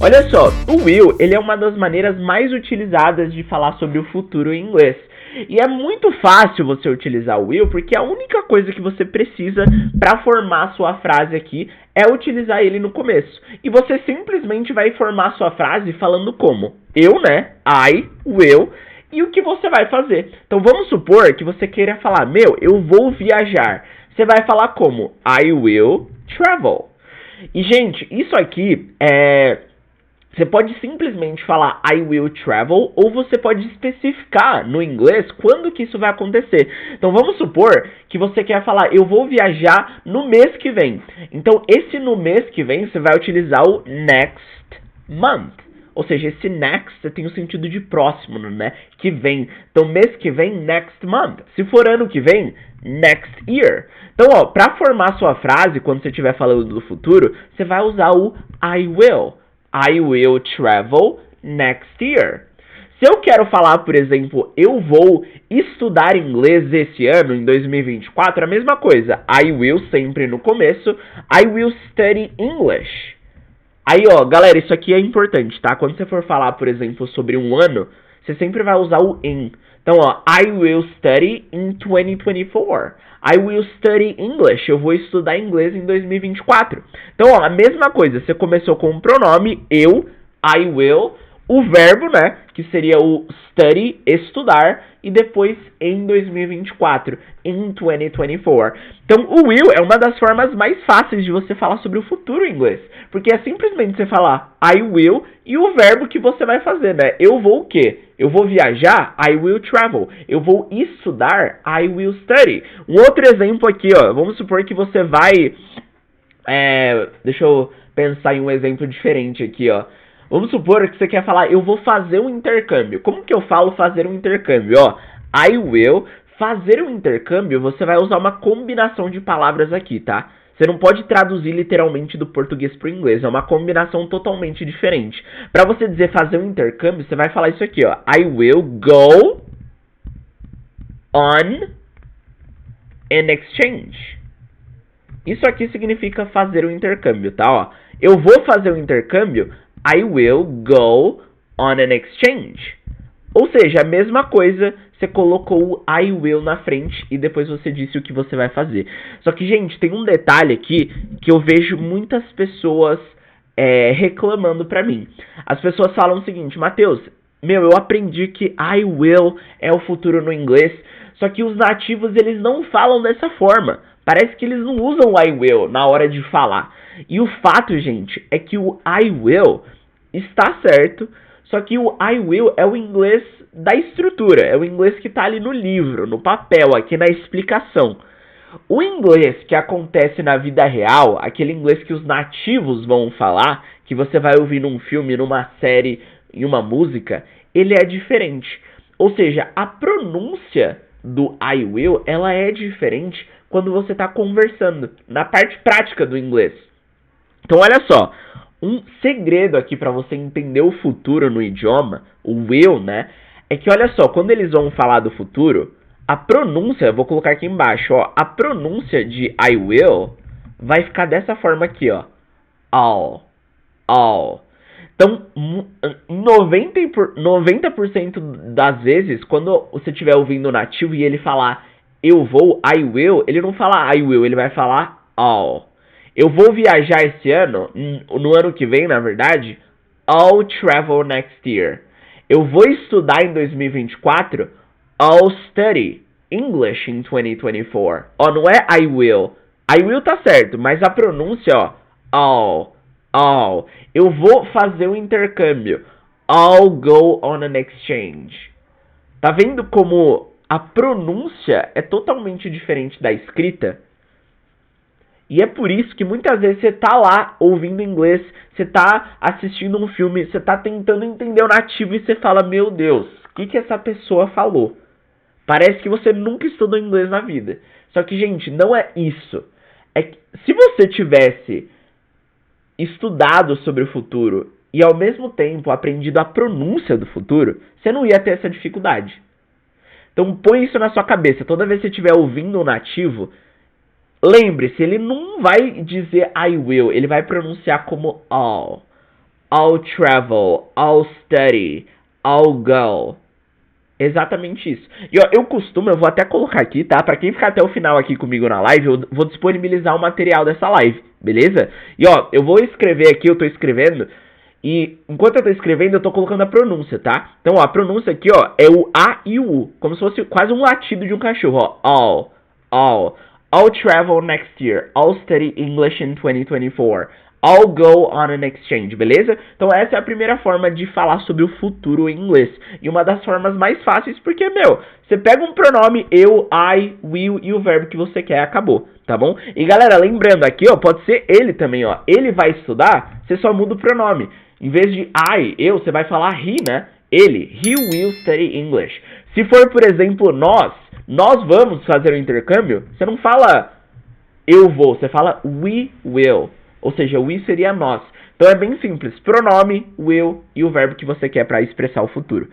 Olha só, o will, ele é uma das maneiras mais utilizadas de falar sobre o futuro em inglês. E é muito fácil você utilizar o will, porque a única coisa que você precisa para formar sua frase aqui é utilizar ele no começo. E você simplesmente vai formar sua frase falando como? Eu, né? I will. E o que você vai fazer? Então vamos supor que você queira falar, eu vou viajar. Você vai falar como? I will travel. E, gente, isso aqui você pode simplesmente falar I will travel, ou você pode especificar no inglês quando que isso vai acontecer. Então vamos supor que você quer falar eu vou viajar no mês que vem. Então esse no mês que vem você vai utilizar o next month. Ou seja, esse next tem o sentido de próximo, né? Que vem. Então mês que vem, next month. Se for ano que vem, next year. Então, para formar sua frase, quando você estiver falando do futuro, você vai usar o I will. I will travel next year. Se eu quero falar, por exemplo, eu vou estudar inglês esse ano, em 2024, a mesma coisa. I will sempre no começo. I will study English. Aí, galera, isso aqui é importante, tá? Quando você for falar, por exemplo, sobre um ano, você sempre vai usar o in. Então, I will study in 2024. I will study English. Eu vou estudar inglês em 2024. Então, a mesma coisa. Você começou com o pronome eu, I will, o verbo, né, que seria o study, estudar, e depois em 2024, in 2024. Então, o will é uma das formas mais fáceis de você falar sobre o futuro em inglês, porque é simplesmente você falar I will e o verbo que você vai fazer, né? Eu vou o quê? Eu vou viajar? I will travel. Eu vou estudar? I will study. Um outro exemplo aqui, vamos supor que você vai... deixa eu pensar em um exemplo diferente aqui, Vamos supor que você quer falar, eu vou fazer um intercâmbio. Como que eu falo fazer um intercâmbio? I will. Fazer um intercâmbio, você vai usar uma combinação de palavras aqui, tá? Você não pode traduzir literalmente do português para o inglês. É uma combinação totalmente diferente. Para você dizer fazer um intercâmbio, você vai falar isso aqui, I will go on an exchange. Isso aqui significa fazer um intercâmbio, tá? Eu vou fazer um intercâmbio, I will go on an exchange. Ou seja, a mesma coisa, você colocou o I will na frente e depois você disse o que você vai fazer. Só que, gente, tem um detalhe aqui que eu vejo muitas pessoas reclamando pra mim. As pessoas falam o seguinte, Matheus, eu aprendi que I will é o futuro no inglês, só que os nativos, eles não falam dessa forma. Parece que eles não usam o I will na hora de falar. E o fato, gente, é que o I will está certo, só que o I will é o inglês da estrutura, é o inglês que está ali no livro, no papel, aqui na explicação. O inglês que acontece na vida real, aquele inglês que os nativos vão falar, que você vai ouvir num filme, numa série, em uma música, ele é diferente. Ou seja, a pronúncia do I will, ela é diferente quando você está conversando, na parte prática do inglês. Então, olha só, um segredo aqui para você entender o futuro no idioma, o will, né, é que, olha só, quando eles vão falar do futuro, a pronúncia, vou colocar aqui embaixo, a pronúncia de I will vai ficar dessa forma aqui, all. Então, 90% das vezes, quando você estiver ouvindo o nativo e ele falar eu vou, I will, ele não fala I will, ele vai falar all. Eu vou viajar esse ano, no ano que vem, na verdade, I'll travel next year. Eu vou estudar em 2024, I'll study English in 2024. Não é I will. I will tá certo, mas a pronúncia, all. Eu vou fazer um intercâmbio, I'll go on an exchange. Tá vendo como a pronúncia é totalmente diferente da escrita? E é por isso que muitas vezes você tá lá ouvindo inglês, você tá assistindo um filme, você tá tentando entender o nativo e você fala, meu Deus, o que essa pessoa falou? Parece que você nunca estudou inglês na vida. Só que, gente, não é isso. É que se você tivesse estudado sobre o futuro e ao mesmo tempo aprendido a pronúncia do futuro, você não ia ter essa dificuldade. Então põe isso na sua cabeça. Toda vez que você estiver ouvindo um nativo, lembre-se, ele não vai dizer I will, ele vai pronunciar como all. I'll travel, I'll study, I'll go. Exatamente isso. E ó, eu vou até colocar aqui, tá? Pra quem ficar até o final aqui comigo na live, eu vou disponibilizar o material dessa live, beleza? E ó, eu vou escrever aqui, eu tô escrevendo, e enquanto eu tô escrevendo, eu tô colocando a pronúncia, tá? Então, ó, a pronúncia aqui, ó, é o A e o U, como se fosse quase um latido de um cachorro, ó. All. I'll travel next year. I'll study English in 2024. I'll go on an exchange, beleza? Então essa é a primeira forma de falar sobre o futuro em inglês. E uma das formas mais fáceis porque, meu, você pega um pronome eu, I, will e o verbo que você quer, acabou, tá bom? E galera, lembrando aqui, ó, pode ser ele também, ó. Ele vai estudar, você só muda o pronome. Em vez de I, eu, você vai falar he, né? Ele, he will study English. Se for, por exemplo, nós vamos fazer o intercâmbio, você não fala eu vou, você fala we will. Ou seja, we seria nós. Então é bem simples. Pronome, will e o verbo que você quer para expressar o futuro.